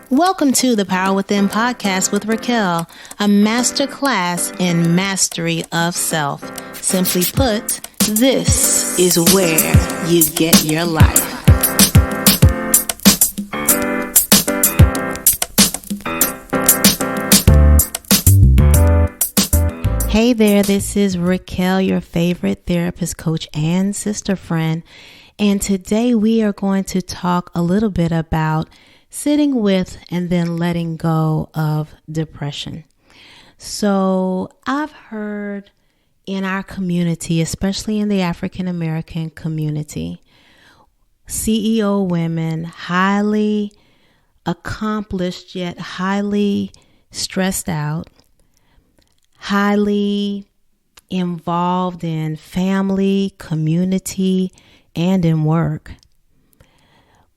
Welcome to the Power Within podcast with Richale, a masterclass in mastery of self. Simply put, this is where you get your life. Hey there, this is Richale, your favorite therapist, coach, and sister friend. And today we are going to talk a little bit about sitting with and then letting go of depression. So I've heard in our community, especially in the African American community, CEO women, highly accomplished yet highly stressed out, highly involved in family, community, and in work,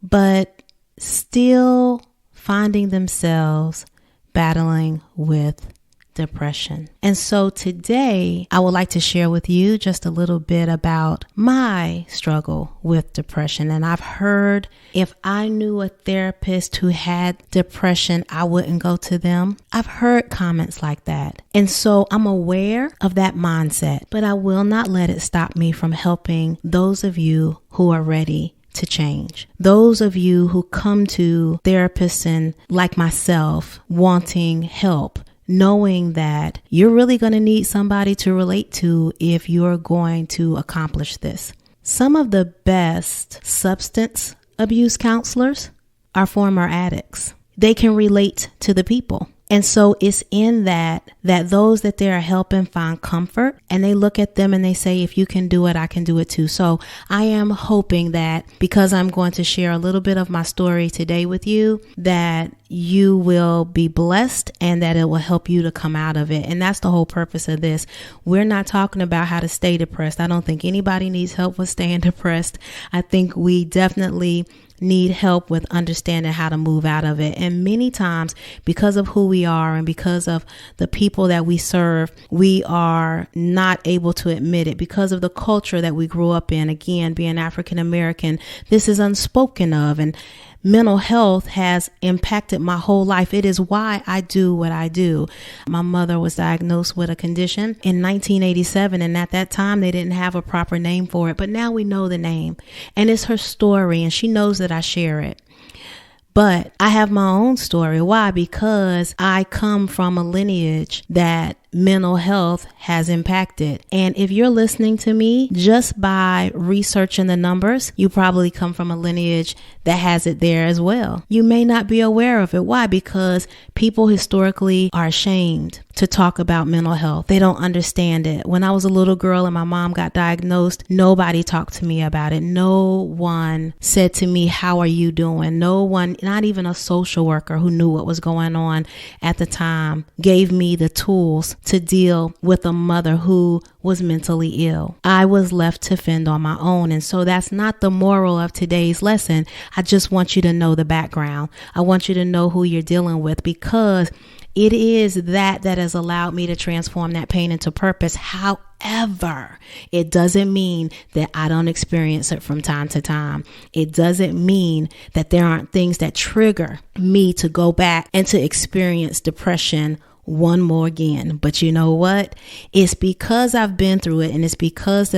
but still finding themselves battling with depression. And so today I would like to share with you just a little bit about my struggle with depression. And I've heard if I knew a therapist who had depression, I wouldn't go to them. I've heard comments like that. And so I'm aware of that mindset, but I will not let it stop me from helping those of you who are ready to change. Those of you who come to therapists and like myself wanting help, knowing that you're really going to need somebody to relate to if you're going to accomplish this. Some of the best substance abuse counselors are former addicts. They can relate to the people. And so it's in that those that they're helping find comfort, and they look at them and they say, if you can do it, I can do it too. So I am hoping that because I'm going to share a little bit of my story today with you, that you will be blessed and that it will help you to come out of it. And that's the whole purpose of this. We're not talking about how to stay depressed. I don't think anybody needs help with staying depressed. I think we definitely need help with understanding how to move out of it. And many times, because of who we are and because of the people that we serve, we are not able to admit it because of the culture that we grew up in. Again, being African American, this is unspoken of, and mental health has impacted my whole life. It is why I do what I do. My mother was diagnosed with a condition in 1987, and at that time they didn't have a proper name for it, but now we know the name, and it's her story, and she knows that I share it. But I have my own story. Why? Because I come from a lineage that mental health has impacted. And if you're listening to me just by researching the numbers, you probably come from a lineage that has it there as well. You may not be aware of it. Why? Because people historically are ashamed to talk about mental health. They don't understand it. When I was a little girl and my mom got diagnosed, nobody talked to me about it. No one said to me, how are you doing? No one, not even a social worker who knew what was going on at the time, gave me the tools to deal with a mother who was mentally ill. I was left to fend on my own. And so that's not the moral of today's lesson. I just want you to know the background. I want you to know who you're dealing with, because it is that has allowed me to transform that pain into purpose. However, it doesn't mean that I don't experience it from time to time. It doesn't mean that there aren't things that trigger me to go back and to experience depression one more again. But you know what? It's because I've been through it, and it's because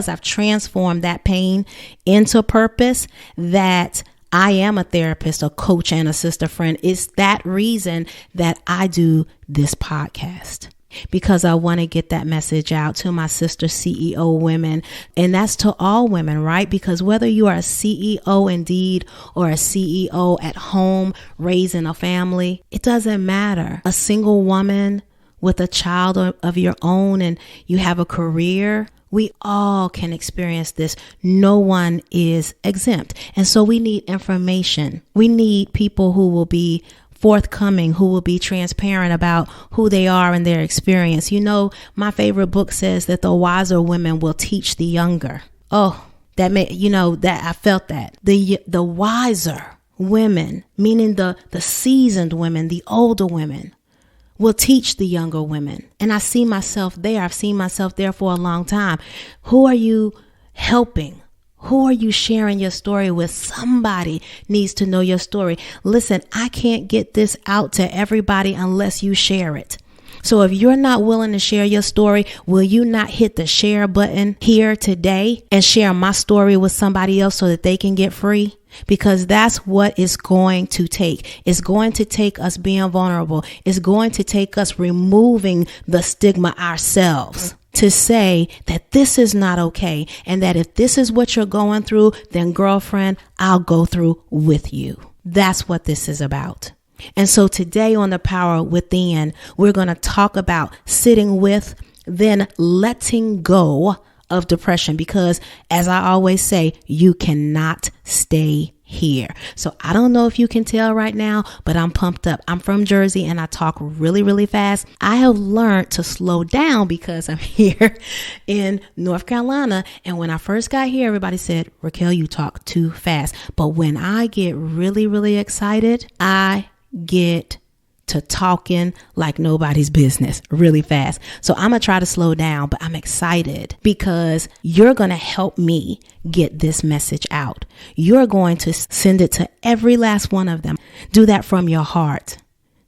I've transformed that pain into purpose that I am a therapist, a coach, and a sister friend. It's that reason that I do this podcast, because I want to get that message out to my sister CEO women. And that's to all women, right? Because whether you are a CEO indeed or a CEO at home raising a family, it doesn't matter. A single woman with a child of your own and you have a career, we all can experience this. No one is exempt. And so we need information. We need people who will be forthcoming, who will be transparent about who they are and their experience. You know, my favorite book says that the wiser women will teach the younger. Oh, that I felt that. The wiser women, meaning the seasoned women, the older women, will teach the younger women. And I see myself there. I've seen myself there for a long time. Who are you helping? Who are you sharing your story with? Somebody needs to know your story. Listen, I can't get this out to everybody unless you share it. So if you're not willing to share your story, will you not hit the share button here today and share my story with somebody else so that they can get free? Because that's what it's going to take. It's going to take us being vulnerable. It's going to take us removing the stigma ourselves to say that this is not okay. And that if this is what you're going through, then girlfriend, I'll go through with you. That's what this is about. And so today on The Power Within, we're going to talk about sitting with, then letting go of depression, because as I always say, you cannot stay here. So I don't know if you can tell right now, but I'm pumped up. I'm from Jersey and I talk really, really fast. I have learned to slow down because I'm here in North Carolina. And when I first got here, everybody said, Raquel, you talk too fast. But when I get really, really excited, I get to talking like nobody's business really fast. So I'm going to try to slow down, but I'm excited because you're going to help me get this message out. You're going to send it to every last one of them. Do that from your heart.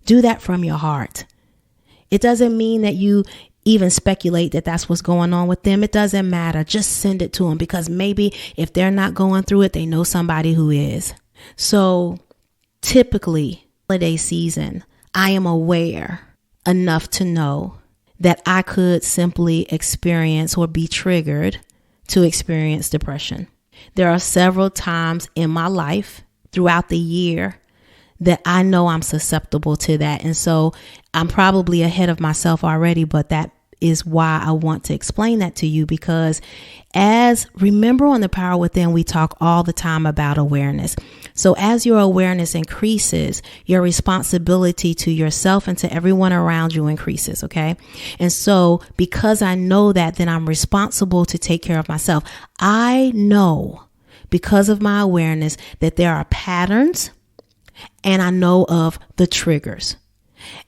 Do that from your heart. It doesn't mean that you even speculate that that's what's going on with them. It doesn't matter. Just send it to them, because maybe if they're not going through it, they know somebody who is. So typically, holiday season, I am aware enough to know that I could simply experience or be triggered to experience depression. There are several times in my life throughout the year that I know I'm susceptible to that. And so I'm probably ahead of myself already, but that is why I want to explain that to you, because remember on The Power Within, we talk all the time about awareness. So as your awareness increases, your responsibility to yourself and to everyone around you increases. Okay. And so because I know that, then I'm responsible to take care of myself. I know because of my awareness that there are patterns, and I know of the triggers.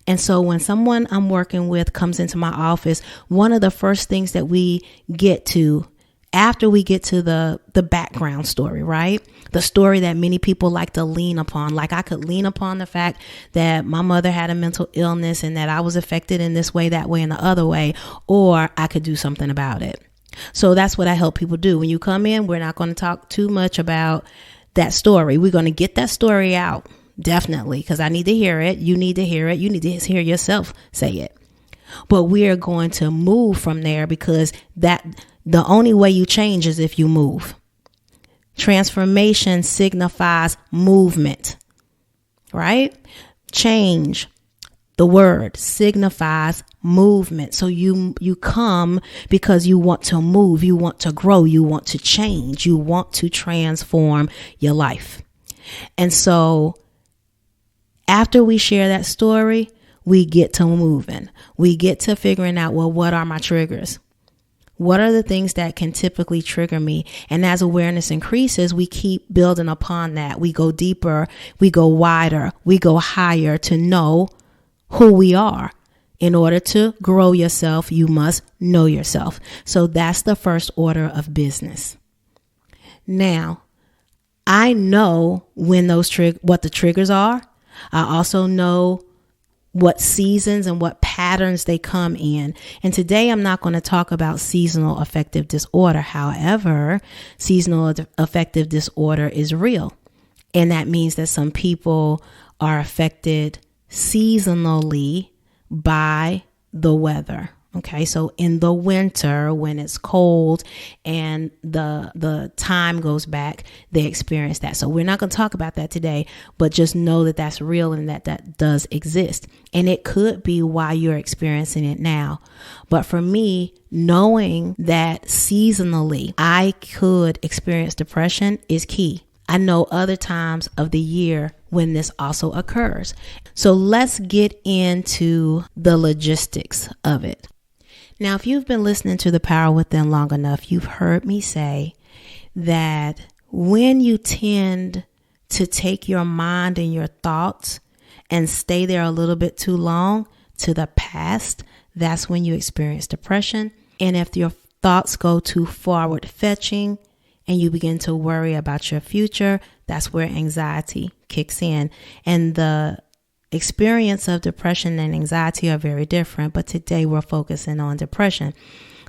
And so when someone I'm working with comes into my office, one of the first things that we get to after we get to the background story, right? The story that many people like to lean upon. Like I could lean upon the fact that my mother had a mental illness and that I was affected in this way, that way, and the other way, or I could do something about it. So that's what I help people do. When you come in, we're not going to talk too much about that story. We're going to get that story out. Definitely, because I need to hear it. You need to hear it. You need to hear yourself say it. But we are going to move from there, because the only way you change is if you move. Transformation signifies movement, right? Change, the word, signifies movement. So you come because you want to move, you want to grow, you want to change, you want to transform your life. And so after we share that story, we get to moving. We get to figuring out, well, what are my triggers? What are the things that can typically trigger me? And as awareness increases, we keep building upon that. We go deeper, we go wider, we go higher to know who we are. In order to grow yourself, you must know yourself. So that's the first order of business. Now, I know when what the triggers are. I also know what seasons and what patterns they come in. And today I'm not going to talk about seasonal affective disorder. However, seasonal affective disorder is real. And that means that some people are affected seasonally by the weather. Okay, so in the winter, when it's cold and the time goes back, they experience that. So we're not going to talk about that today, but just know that that's real and that does exist. And it could be why you're experiencing it now. But for me, knowing that seasonally I could experience depression is key. I know other times of the year when this also occurs. So let's get into the logistics of it. Now, if you've been listening to The Power Within long enough, you've heard me say that when you tend to take your mind and your thoughts and stay there a little bit too long to the past, that's when you experience depression. And if your thoughts go too forward fetching and you begin to worry about your future, that's where anxiety kicks in. And the experience of depression and anxiety are very different, but today we're focusing on depression.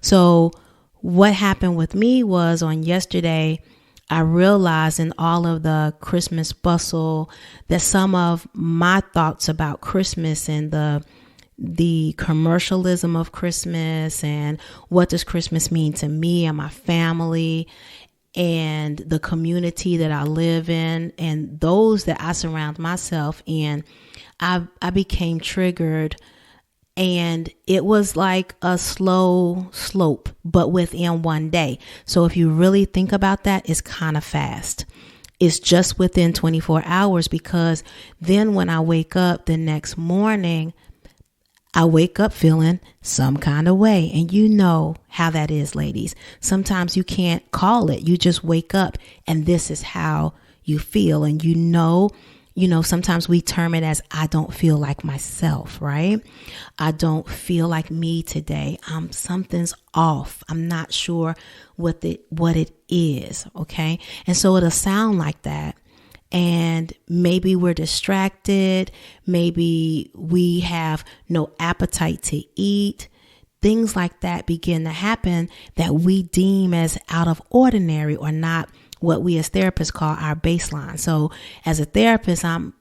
So what happened with me was on yesterday, I realized in all of the Christmas bustle that some of my thoughts about Christmas and the commercialism of Christmas and what does Christmas mean to me and my family and the community that I live in and those that I surround myself in, I became triggered. And it was like a slow slope, but within one day. So if you really think about that, it's kind of fast. It's just within 24 hours, because then when I wake up the next morning, I wake up feeling some kind of way. And you know how that is, ladies. Sometimes you can't call it. You just wake up and this is how you feel. And you know, sometimes we term it as, I don't feel like myself, right? I don't feel like me today. Something's off. I'm not sure what it is. Okay. And so it'll sound like that. And maybe we're distracted. Maybe we have no appetite to eat. Things like that begin to happen that we deem as out of ordinary or not what we as therapists call our baseline. So as a therapist, I'm,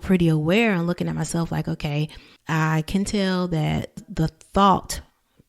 pretty aware and looking at myself like, okay, I can tell that the thought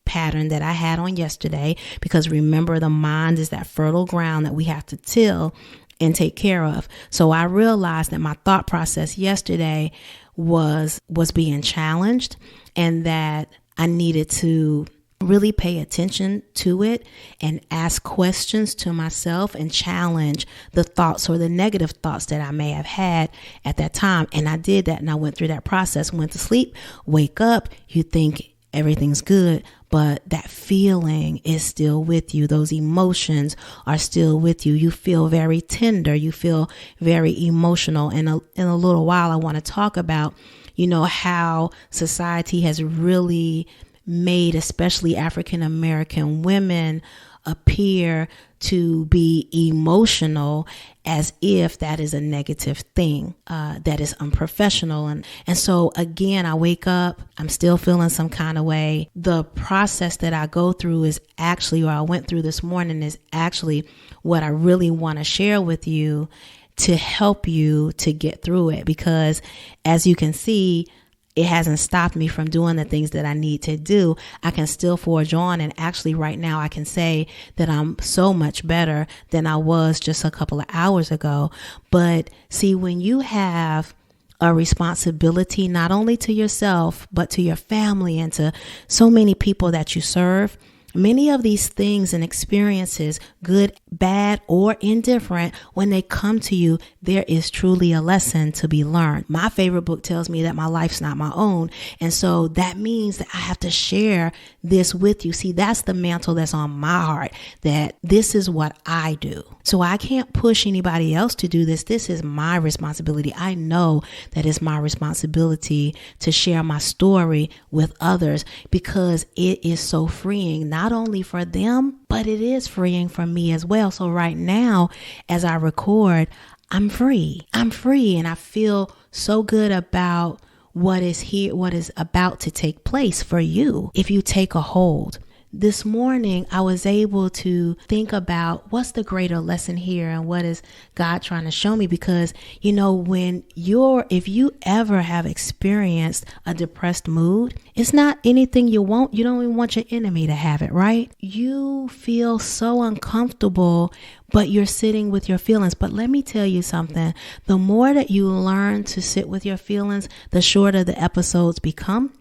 pattern that I had on yesterday, because remember, the mind is that fertile ground that we have to till and take care of. So I realized that my thought process yesterday was being challenged, and that I needed to really pay attention to it and ask questions to myself and challenge the thoughts or the negative thoughts that I may have had at that time. And I did that, and I went through that process, went to sleep, wake up, you think everything's good, but that feeling is still with you. Those emotions are still with you. You feel very tender. You feel very emotional. And in a little while, I want to talk about, how society has really made especially African American women appear to be emotional as if that is a negative thing, that is unprofessional. And so again, I wake up, I'm still feeling some kind of way. The process that I go through is actually, or I went through this morning, is actually what I really want to share with you to help you to get through it. Because as you can see, it hasn't stopped me from doing the things that I need to do. I can still forge on. And actually right now I can say that I'm so much better than I was just a couple of hours ago. But see, when you have a responsibility, not only to yourself, but to your family and to so many people that you serve, many of these things and experiences, good, bad, or indifferent, when they come to you, there is truly a lesson to be learned. My favorite book tells me that my life's not my own. And so that means that I have to share this with you. See, that's the mantle that's on my heart, that this is what I do. So I can't push anybody else to do this. This is my responsibility. I know that it's my responsibility to share my story with others, because it is so freeing, not only for them, but it is freeing for me as well. So right now, as I record, I'm free. And I feel so good about what is here, what is about to take place for you if you take a hold. This morning, I was able to think about what's the greater lesson here and what is God trying to show me? Because, if you ever have experienced a depressed mood, it's not anything you want. You don't even want your enemy to have it, right? You feel so uncomfortable, but you're sitting with your feelings. But let me tell you something. The more that you learn to sit with your feelings, the shorter the episodes become,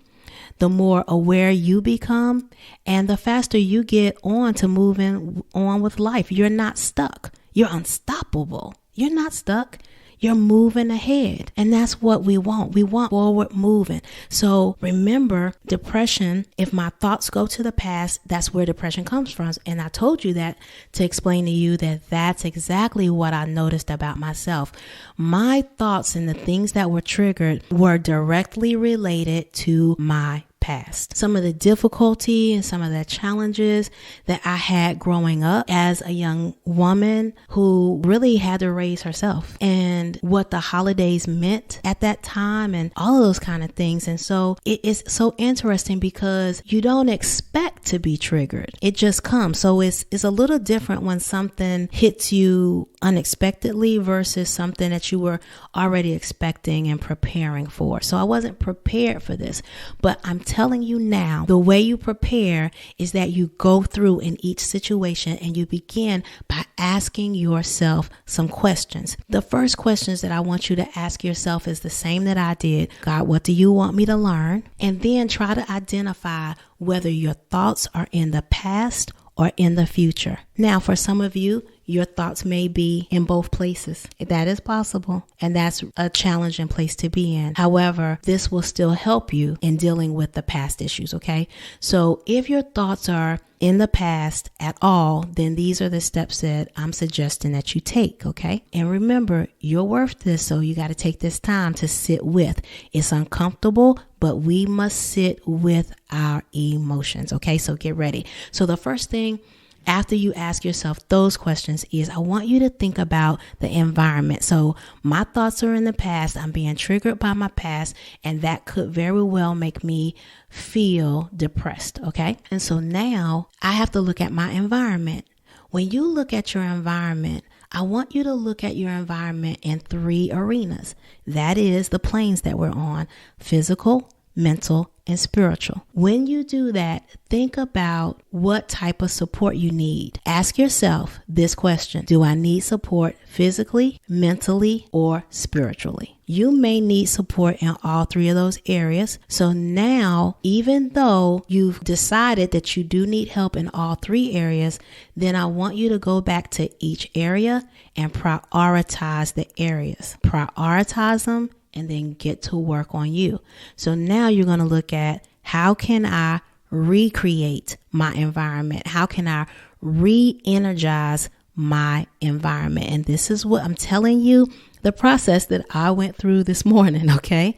the more aware you become, and the faster you get on to moving on with life. You're not stuck. You're unstoppable. You're not stuck. You're moving ahead. And that's what we want. We want forward moving. So remember, depression, if my thoughts go to the past, that's where depression comes from. And I told you that to explain to you that that's exactly what I noticed about myself. My thoughts and the things that were triggered were directly related to my past. Some of the difficulty and some of the challenges that I had growing up as a young woman who really had to raise herself, and what the holidays meant at that time and all of those kind of things. And so it is so interesting because you don't expect to be triggered. It just comes. So it's a little different when something hits you unexpectedly versus something that you were already expecting and preparing for. So I wasn't prepared for this, but I'm telling you now, the way you prepare is that you go through in each situation and you begin by asking yourself some questions. The first questions that I want you to ask yourself is the same that I did. God, what do you want me to learn? And then try to identify whether your thoughts are in the past or in the future. Now, for some of you, your thoughts may be in both places. That is possible, and that's a challenging place to be in. However, this will still help you in dealing with the past issues, okay? So if your thoughts are in the past at all, then these are the steps that I'm suggesting that you take, okay? And remember, you're worth this, so you got to take this time to sit with. It's uncomfortable, but we must sit with our emotions, okay? So get ready. So the first thing after you ask yourself those questions is I want you to think about the environment. So my thoughts are in the past. I'm being triggered by my past, and that could very well make me feel depressed. Okay. And so now I have to look at my environment. When you look at your environment, I want you to look at your environment in 3 arenas. That is the planes that we're on: physical, mental, and spiritual. When you do that, think about what type of support you need. Ask yourself this question: do I need support physically, mentally, or spiritually? You may need support in all 3 of those areas. So now, even though you've decided that you do need help in all 3 areas, then I want you to go back to each area and prioritize the areas. Prioritize them and then get to work on you. So now you're going to look at, how can I recreate my environment? How can I re-energize my environment? And this is what I'm telling you, the process that I went through this morning, okay?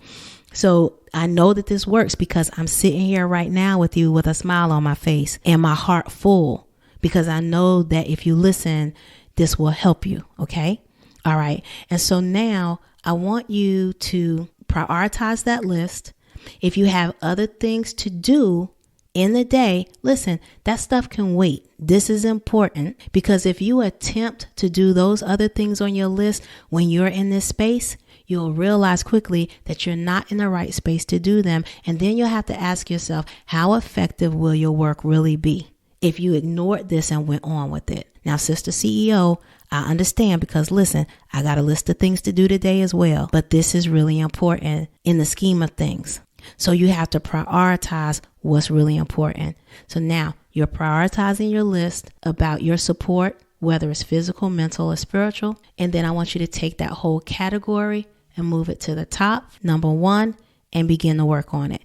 So I know that this works because I'm sitting here right now with you with a smile on my face and my heart full, because I know that if you listen, this will help you, okay? All right. And so now I want you to prioritize that list. If you have other things to do in the day, listen, that stuff can wait. This is important, because if you attempt to do those other things on your list when you're in this space, you'll realize quickly that you're not in the right space to do them. And then you'll have to ask yourself, how effective will your work really be if you ignored this and went on with it? Now, Sister CEO, I understand, because listen, I got a list of things to do today as well, but this is really important in the scheme of things. So you have to prioritize what's really important. So now you're prioritizing your list about your support, whether it's physical, mental, or spiritual. And then I want you to take that whole category and move it to the top, number 1, and begin to work on it.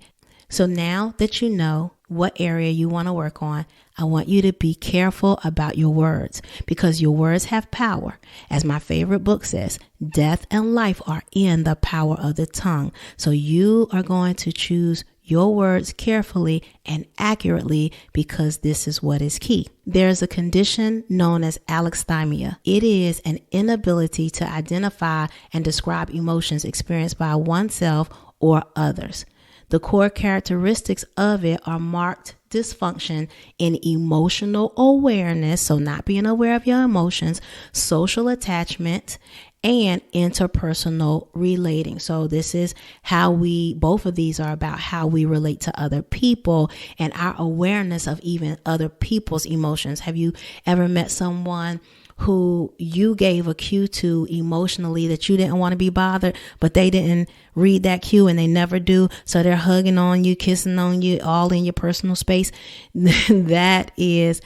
So now that you know what area you want to work on, I want you to be careful about your words, because your words have power. As my favorite book says, death and life are in the power of the tongue. So you are going to choose your words carefully and accurately, because this is what is key. There's a condition known as alexithymia. It is an inability to identify and describe emotions experienced by oneself or others. The core characteristics of it are marked dysfunction in emotional awareness, so not being aware of your emotions, social attachment, and interpersonal relating. So this is how both of these are about how we relate to other people and our awareness of even other people's emotions. Have you ever met someone who you gave a cue to emotionally that you didn't want to be bothered, but they didn't read that cue and they never do? So they're hugging on you, kissing on you, all in your personal space. That is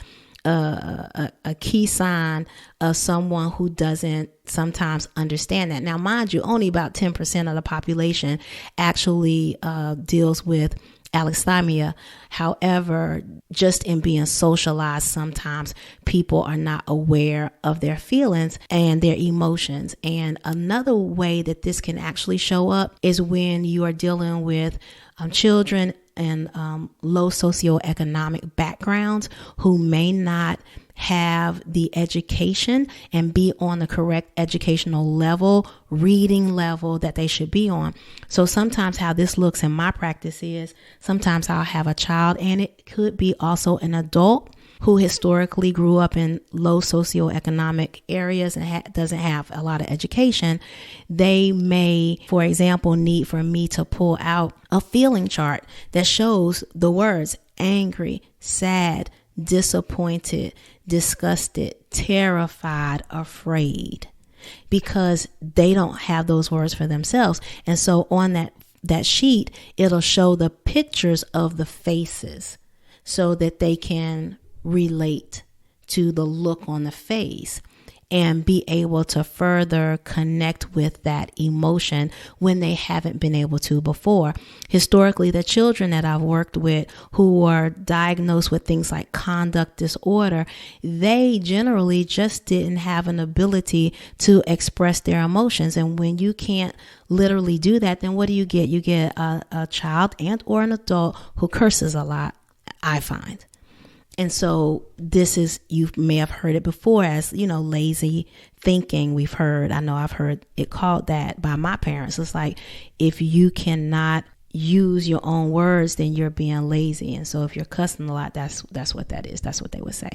a key sign of someone who doesn't sometimes understand that. Now, mind you, only about 10% of the population actually deals with alexithymia. However, just in being socialized, sometimes people are not aware of their feelings and their emotions. And another way that this can actually show up is when you are dealing with children low socioeconomic backgrounds who may not have the education and be on the correct educational level, reading level that they should be on. So sometimes how this looks in my practice is sometimes I'll have a child, and it could be also an adult who historically grew up in low socioeconomic areas and doesn't have a lot of education. They may, for example, need for me to pull out a feeling chart that shows the words angry, sad, disappointed, disgusted, terrified, afraid, because they don't have those words for themselves. And so on that sheet, it'll show the pictures of the faces so that they can relate to the look on the face and be able to further connect with that emotion when they haven't been able to before. Historically, the children that I've worked with who were diagnosed with things like conduct disorder, they generally just didn't have an ability to express their emotions. And when you can't literally do that, then what do you get? You get a child and or an adult who curses a lot, I find. And so this is, you may have heard it before as, lazy thinking. I've heard it called that by my parents. It's like, if you cannot use your own words, then you're being lazy. And so if you're cussing a lot, that's what that is. That's what they would say.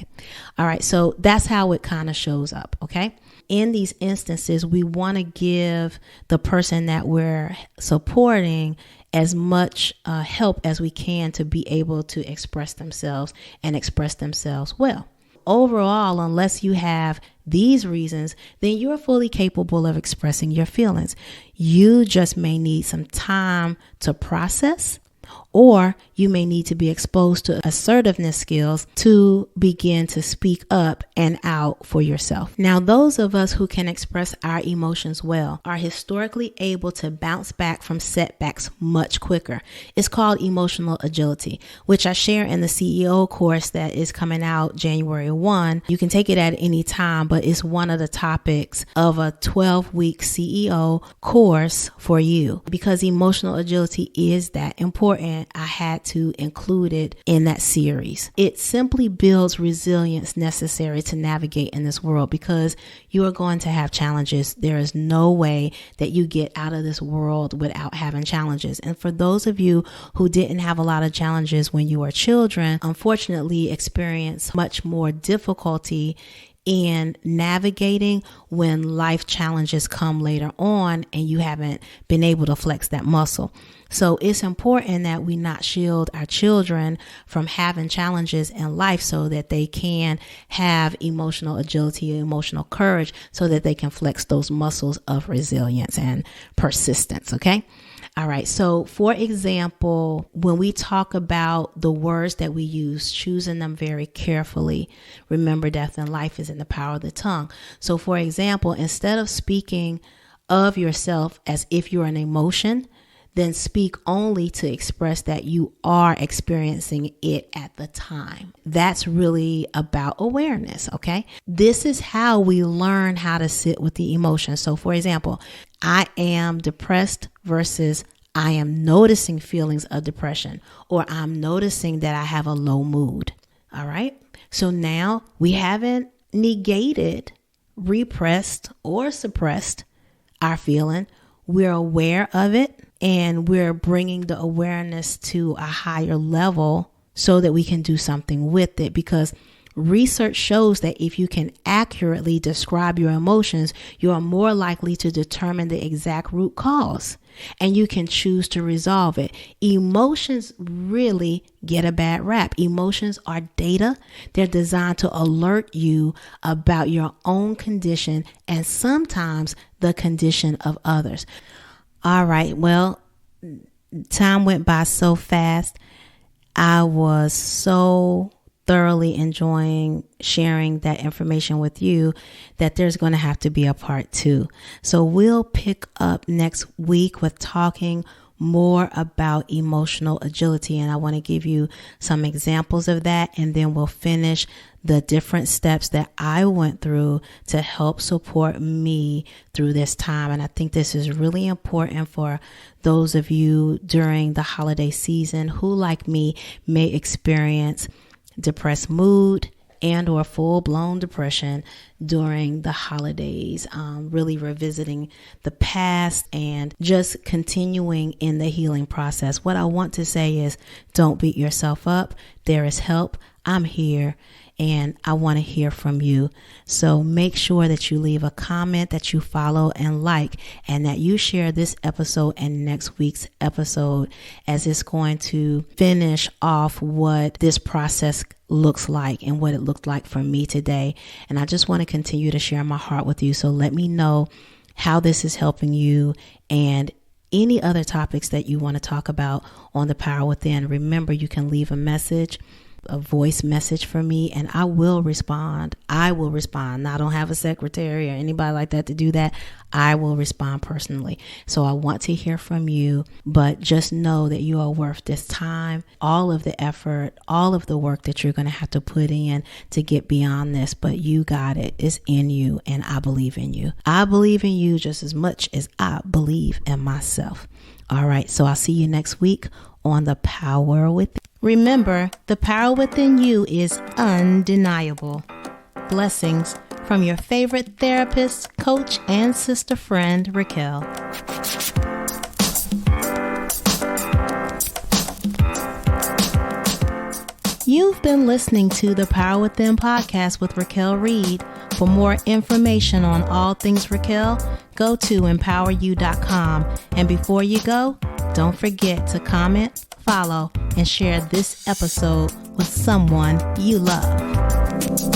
All right. So that's how it kind of shows up. Okay. In these instances, we want to give the person that we're supporting as much help as we can to be able to express themselves and express themselves well. Overall, unless you have these reasons, then you're fully capable of expressing your feelings. You just may need some time to process, or you may need to be exposed to assertiveness skills to begin to speak up and out for yourself. Now, those of us who can express our emotions well are historically able to bounce back from setbacks much quicker. It's called emotional agility, which I share in the C.E.O. course that is coming out January 1. You can take it at any time, but it's one of the topics of a 12-week C.E.O. course for you. Because emotional agility is that important, I had to include it in that series. It simply builds resilience necessary to navigate in this world, because you are going to have challenges. There is no way that you get out of this world without having challenges. And for those of you who didn't have a lot of challenges when you were children, unfortunately experience much more difficulty in navigating when life challenges come later on and you haven't been able to flex that muscle. So it's important that we not shield our children from having challenges in life so that they can have emotional agility, emotional courage, so that they can flex those muscles of resilience and persistence. Okay. All right. So for example, when we talk about the words that we use, choosing them very carefully, remember death and life is in the power of the tongue. So for example, instead of speaking of yourself as if you're an emotion, then speak only to express that you are experiencing it at the time. That's really about awareness. Okay. This is how we learn how to sit with the emotion. So for example, I am depressed versus I am noticing feelings of depression, or I'm noticing that I have a low mood. All right. So now we haven't negated, repressed, or suppressed our feeling. We're aware of it, and we're bringing the awareness to a higher level so that we can do something with it. Because research shows that if you can accurately describe your emotions, you are more likely to determine the exact root cause, and you can choose to resolve it. Emotions really get a bad rap. Emotions are data. They're designed to alert you about your own condition and sometimes the condition of others. All right. Well, time went by so fast. I was so thoroughly enjoying sharing that information with you that there's going to have to be a part 2. So we'll pick up next week with talking more about emotional agility. And I want to give you some examples of that, and then we'll finish the different steps that I went through to help support me through this time. And I think this is really important for those of you during the holiday season who, like me, may experience depressed mood and or full-blown depression during the holidays, really revisiting the past and just continuing in the healing process. What I want to say is, don't beat yourself up. There is help. I'm here. And I want to hear from you. So make sure that you leave a comment, that you follow and like, and that you share this episode and next week's episode, as it's going to finish off what this process looks like and what it looked like for me today. And I just want to continue to share my heart with you. So let me know how this is helping you and any other topics that you want to talk about on The Power Within. Remember, you can leave a voice message for me, and I will respond. I don't have a secretary or anybody like that to do that. I will respond personally. So I want to hear from you, but just know that you are worth this time, all of the effort, all of the work that you're going to have to put in to get beyond this. But you got it. It's in you, and I believe in you. I believe in you just as much as I believe in myself. All right. So I'll see you next week on The Power Within. Remember, the power within you is undeniable. Blessings from your favorite therapist, coach, and sister friend, Richale. You've been listening to the Power Within podcast with Richale Reed. For more information on all things Richale, go to inpoweryou.com. And before you go, don't forget to comment, follow, and share this episode with someone you love.